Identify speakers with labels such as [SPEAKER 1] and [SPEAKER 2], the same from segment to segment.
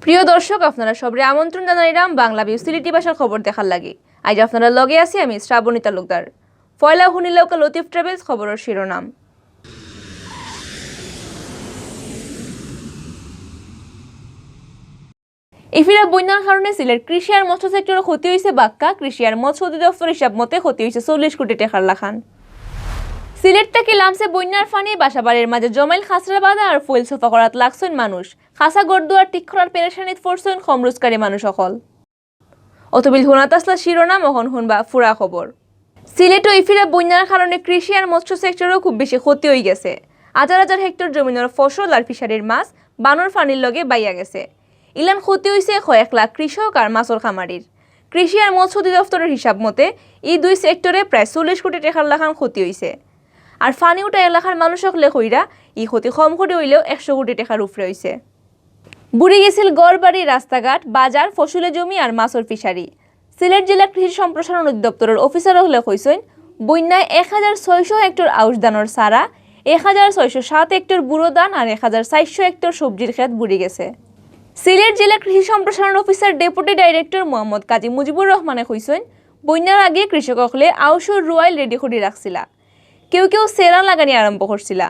[SPEAKER 1] প্রিয় দর্শক, আপনারা সবরে আমন্ত্রণ জানাইলাম বাংলা ভিউ সিলেটি ভাষার খবর দেখার লাগি। আজ আপনারা লগে আছি আমি শ্রাবণী তালুকদার। পয়লা হুনিলাউকা লতিফ ট্রাভেলস খবরের শিরোনাম। ইফিরা বন্যার কারণে সিলেট কৃষি আর মৎস্য সেক্টরে ক্ষতি হয়েছে বাক্কা। কৃষি আর মৎস্য অধিদপ্তর হিসাব মতে ক্ষতি হয়েছে 40 কোটি টাকার লাখান। সিলেট থেকে লামসে বন্যার ফানি বাসাবাড়ির মাঝে জমাইল খাসরা বাঁধা আর ফুল সফা করাত লাগছেন মানুষ। খাসা গড়দুয়ার ঠিক করার পেরেশানিত ফোরছেন খমরুজকারী মানুষ সকল। অতবিল হুনাতাসলা শিরোনাম অহন হুনবা ফুরা খবর। সিলেট ও ইফিরা বন্যার কারণে কৃষি আর মৎস্য সেক্টরেও খুব বেশি ক্ষতি হয়ে গেছে। হাজার হাজার হেক্টর জমিনের ফসল আর ফিশারির মাছ বানর ফানির লগে বাইয়া গেছে। ইলান ক্ষতি হয়েছে কয়েক লাখ কৃষক আর মাছর খামারির। কৃষি আর মৎস্য অধিদপ্তরের হিসাব মতে এই দুই সেক্টরে প্রায় 40 কোটি টাকার লাখান ক্ষতি হয়েছে। আর ফানি উঠা এলাকার মানুষ হলে কইরা ই ক্ষতি কম করে হইলেও 100 কোটি টাকার উপরে হয়েছে। বুড়ি গেছিল গড় বাড়ি, রাস্তাঘাট, বাজার, ফসলের জমি আর মাছর ফিশারি। সিলেট জেলা কৃষি সম্প্রসারণ অধিদপ্তরের অফিসার হলে কইছেন বন্যায় 1600 হেক্টর আউশ ধানের সারা, 1607 হেক্টর বুড়ো ধান আর 1400 হেক্টর সবজির ক্ষেত বুড়ি গেছে। সিলেট জেলা কৃষি সম্প্রসারণ অফিসার ডেপুটি ডাইরেক্টর মোহাম্মদ কাজী মুজিবুর রহমানে কইছেন বন্যার আগে কৃষক হলে আউশর রুয়াইল রেডি করে রাখছিলা। কেউ কেউ সেরা লাগানি আরম্ভ করছিলা।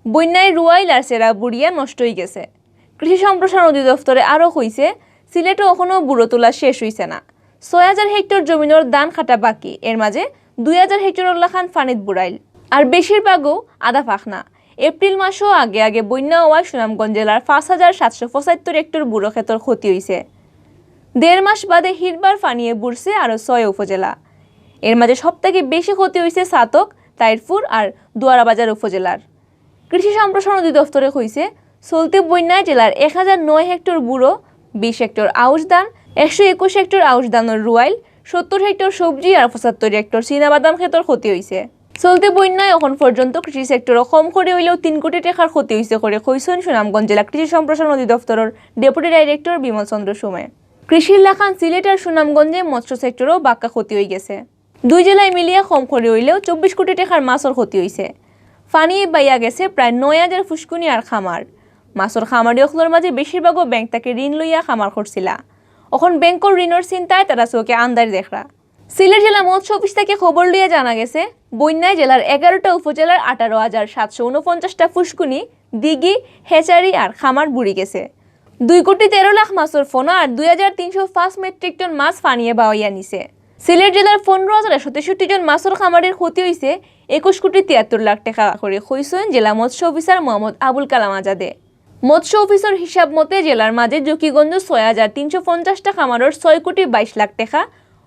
[SPEAKER 1] বন্যায় রুয়াইল আর সেরা বুড়িয়া নষ্ট হয়ে গেছে। কৃষি সম্প্রসারণ অধিদপ্তরে আরও হয়েছে সিলেটে এখনও বুড়ো তোলা শেষ হয়েছে না। 6000 হেক্টর জমিনের ধান কাটা বাকি, এর মাঝে 2000 হেক্টর লাখান ফানিত বুড়াইল আর বেশিরভাগও আধা ফাঁকনা। এপ্রিল মাসও আগে আগে বন্যা হওয়ায় সুনামগঞ্জ জেলার 5775 হেক্টর বুড়ো ক্ষেতর ক্ষতি হয়েছে। 1.5 মাস বাদে হিরবার ফানিয়ে বুড়ছে আরও 6 উপজেলা। এর মাঝে সবথেকে বেশি ক্ষতি হয়েছে সাতক, তাইরপুর আর দুয়ারাবাজার উপজেলার। কৃষি সম্প্রসারণ অধিদপ্তরে হয়েছে চলতি বন্যায় জেলার 1009 হেক্টর বুড়ো, 20 হেক্টর আউশ ধান, 121 হেক্টর আউশ ধানের রুয়াইল, 70 হেক্টর সবজি আর 75 হেক্টর চীনাবাদাম ক্ষেতর ক্ষতি হয়েছে। চলতি বন্যায় এখন পর্যন্ত কৃষি সেক্টরও কম করে হইলেও 3 কোটি টাকার ক্ষতি হয়েছে করে কইছেন সুনামগঞ্জ জেলা কৃষি সম্প্রসারণ অধিদপ্তরের ডেপুটি ডাইরেক্টর বিমল চন্দ্র সুমে। কৃষির লাখান সিলেট আর সুনামগঞ্জে মৎস্য সেক্টরও বাক্কা ক্ষতি হয়ে গেছে। দুই জেলায় মিলিয়ে কম করে হইলেও 24 কোটি টাকার মাছর ক্ষতি হয়েছে। ফানিয়ে বাইয়া গেছে প্রায় 9000 ফুসকুনি আর খামার। মাছর খামারি অখলোর মাঝে বেশিরভাগও ব্যাংক তাকে ঋণ লইয়া খামার করছিলা। এখন ব্যাংকর ঋণের চিন্তায় তারা চোখে আন্দার দেখরা। সিলেট জেলা মৎস্য অফিস থেকে খবর লিয়ে জানা গেছে বন্যায় জেলার 11টা উপজেলার 18,749টা ফুসকুনি, দিঘি, হেচারি আর খামার বুড়ি গেছে। 2 কোটি 13 লাখ মাছর ফোনা আর 2305 মেট্রিক টন মাছ ফানিয়ে বাওয়াইয়া নিছে। সিলেট জেলার 15,163 জন মাছর খামারের ক্ষতি হয়েছে 21 কোটি 73 লাখ টাকা করে কইছেন জেলা মৎস্য অফিসার মোহাম্মদ আবুল কালাম আজাদে। মৎস্য অফিসার হিসাব মতে জেলার মাঝে জকিগঞ্জ 6350টা খামারের 6 কোটি 22 লাখ টাকা,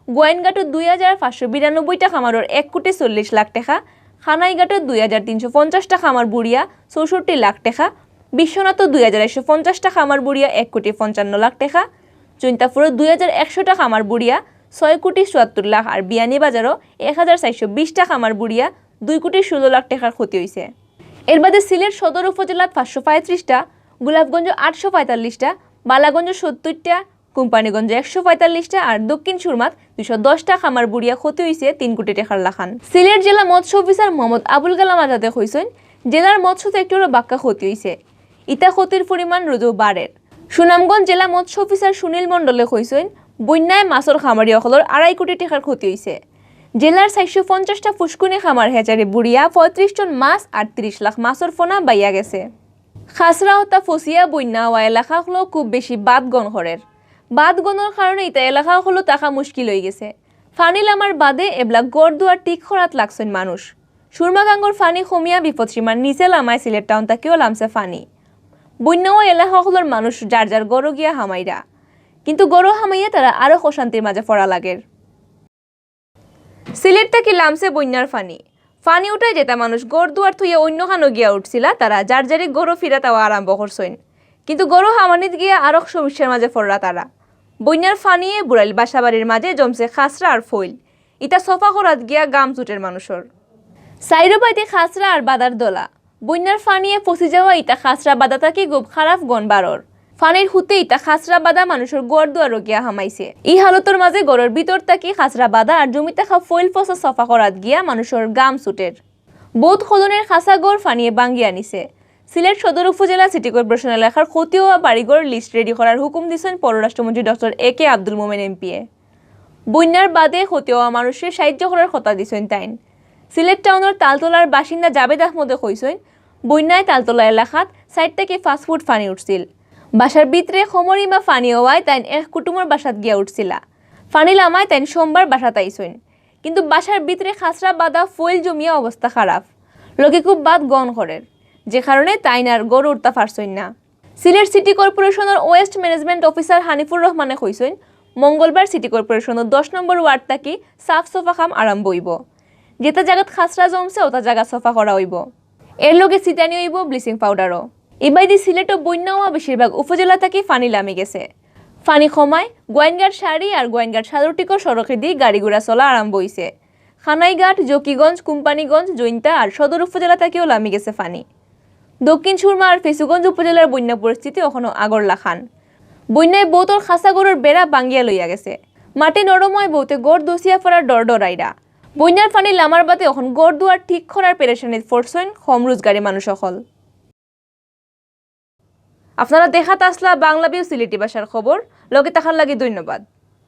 [SPEAKER 1] গোয়াইনঘাটে 2592টা খামারের 1 কোটি 40 লাখ টাকা, খানাইঘাটে 2350টা খামার বুড়িয়া 64 লাখ টাকা, বিশ্বনাথ 2150টা খামার বুড়িয়া 1 কোটি 55 লাখ টাকা, চৈন্তাপুরে 2100টা খামার বুড়িয়া 6 কোটি 74 লাখ আর বিয়ানীবাজারও 1420টা খামার বুড়িয়া 2 কোটি 16 লাখ টাকার ক্ষতি হয়েছে। এর বাদে সিলেট সদর উপজেলাত 535টা, গোলাপগঞ্জ 845টা, বালাগঞ্জ 70টা, কোম্পানিগঞ্জ 145টা আর দক্ষিণ সুরমাত 210টা খামার বুড়িয়া ক্ষতি হয়েছে 3 কোটি টাকার লাখান। সিলেট জেলা মৎস্য অফিসার মোহাম্মদ আবুল কালাম আজাদে কইছেন জেলার মৎস্য সেক্টরও বাক্কা ক্ষতি হয়েছে। ইতা ক্ষতির পরিমাণ রোজও বাড়ের। সুনামগঞ্জ জেলা মৎস্য অফিসার সুনীল মণ্ডলে কইছেন বন্যায় মাছর খামারি অকলর 2.5 কোটি টাকার ক্ষতি হয়েছে। জেলার 450টা ফুসকুনি খামার হেচারি বুড়িয়া 35 টন মাছ আর 30 লাখ মাছর ফোনা বাইয়া গেছে। খাসরা হতা ফসিয়া বন্যা হওয়া এলাকা হলো খুব বেশি বাদগণ হরের। বাদগণের কারণে ইতা এলাকা হলো টাকা মুশকিল হয়ে গেছে। ফানি লামার বাদে এবলা গড় দুয়ার টিক খরাত লাগছেন মানুষ। সুরমাগাঙ্গর ফানি কমিয়া বিপদসীমার নিচে লামায় সিলেট টাউন তাকেও লামছে ফানি। বন্যা হওয়া এলাকা হলোর মানুষ যার যার গড় গিয়া হামাইরা, কিন্তু গড় হামাইয়া তারা আরো অশান্তির মাঝে পড়া লাগের। সিলেট থেকে লামছে বন্যার ফানি। ফানি উঠায় যেটা মানুষ গড় দুয়ার থইয়া অন্য খানো গিয়া উঠছিলা তারা যার যারি গড় ফিরা তাওয়া আরম্ভ করছেন, কিন্তু গড় হামানিত গিয়া আরো সমস্যার মাঝে পড়রা তারা। বন্যার ফানিয়ে বুড়াইল বাসাবাড়ির মাঝে জমছে খাসরা আর ফইল। ইটা সফা করাত গিয়া গাম চুটের মানুষের। সাইরো বাইতে খাসরা আর বাদার দলা। বন্যার ফানিয়ে ফসি যাওয়া ইটা খাসরা বাদা থাকি খুব খারাপ গন বারর। ফানির হুতে ইটা খাসরা বাদা মানুষের গড় দুয়ারও গিয়া হামাইছে। এই হালতের মাঝে গড়ের ভিতর থাকি খাসরা বাদা আর জমি থাকা ফইল ফসা সফা করাত গিয়া মানুষের গাম চুটের। বহুত খলনের খাসা গড় ফানিয়ে বাঙ্গিয়া নিছে। সিলেট সদর উপজেলা সিটি কর্পোরেশন এলাকার ক্ষতি হওয়া বাড়িঘর লিস্ট রেডি করার হুকুম দিয়েছেন পররাষ্ট্রমন্ত্রী doctor A K Abdul Momen MPA. বন্যার বাদে ক্ষতি হওয়া মানুষের সাহায্য করার কথা দিয়েছেন তাইন। সিলেট টাউনের তালতলার বাসিন্দা জাবেদ আহমদে কইছেন, বন্যায় তালতলা এলাকাত 4 থেকে 5 ফুট পানি উঠছিল। বাসার ভিতরে খমরিমা পানি হওয়ায় তাইন এক কুটুমের বাসাত গিয়া উঠছিলা। পানি লামায় তাইন সোমবার বাসাত আইসেন, কিন্তু বাসার ভিতরে খাসরা বাদা ফয়েল জমিয়া অবস্থা খারাপ। লোকে খুব বাদ গণ করেন, যে কারণে তাইন আর গড় উঠতে পারছেন না। সিলেট সিটি কর্পোরেশনের ওয়েস্ট ম্যানেজমেন্ট অফিসার হানিফুর রহমানে কইছেন, মঙ্গলবার সিটি কর্পোরেশনের 10 নম্বর ওয়ার্ড থাকি সাফ সফা কাম আরম্ভ হইব। যেটা জায়গাত খাসরা জমছে ওটা জায়গা সফা করা হইব। এর লগে ছিটানি হইব ব্লিচিং পাউডারও। এবাইদি সিলেটও বন্যা হওয়া বেশিরভাগ উপজেলা থেকে ফানি লামি গেছে। ফানি কমায় গোয়াইনঘাট শাড়ি আর গোয়াইনঘাট সাদরটিকর সড়কে দিয়ে গাড়ি ঘোড়া চলা আরম্ভ হয়েছে। খানাইঘাট, জকিগঞ্জ, কোম্পানিগঞ্জ, জৈন্তা আর সদর উপজেলা থেকেও লামি গেছে ফানি। দক্ষিণ সুরমা আর ফেসুগঞ্জ উপজেলার বন্যা পরিস্থিতি এখনো আগরলা খান। বন্যায় বৌতর খাসা গরুর বেড়া ভাঙ্গিয়া লইয়া গেছে। মাটি নরময় বৌতে গড় দসিয়া পড়ার ডরডরাইরা। বন্যার ফানি লামার বাদে এখন গড় দুয়ার ঠিক করার পেরেশানিত ফরছেন কম রোজগারি মানুষ সকল। আপনারা দেখাত আসলা বাংলা বিউ সিলেটি ভাষার খবর। লগে থাকার লাগি ধন্যবাদ।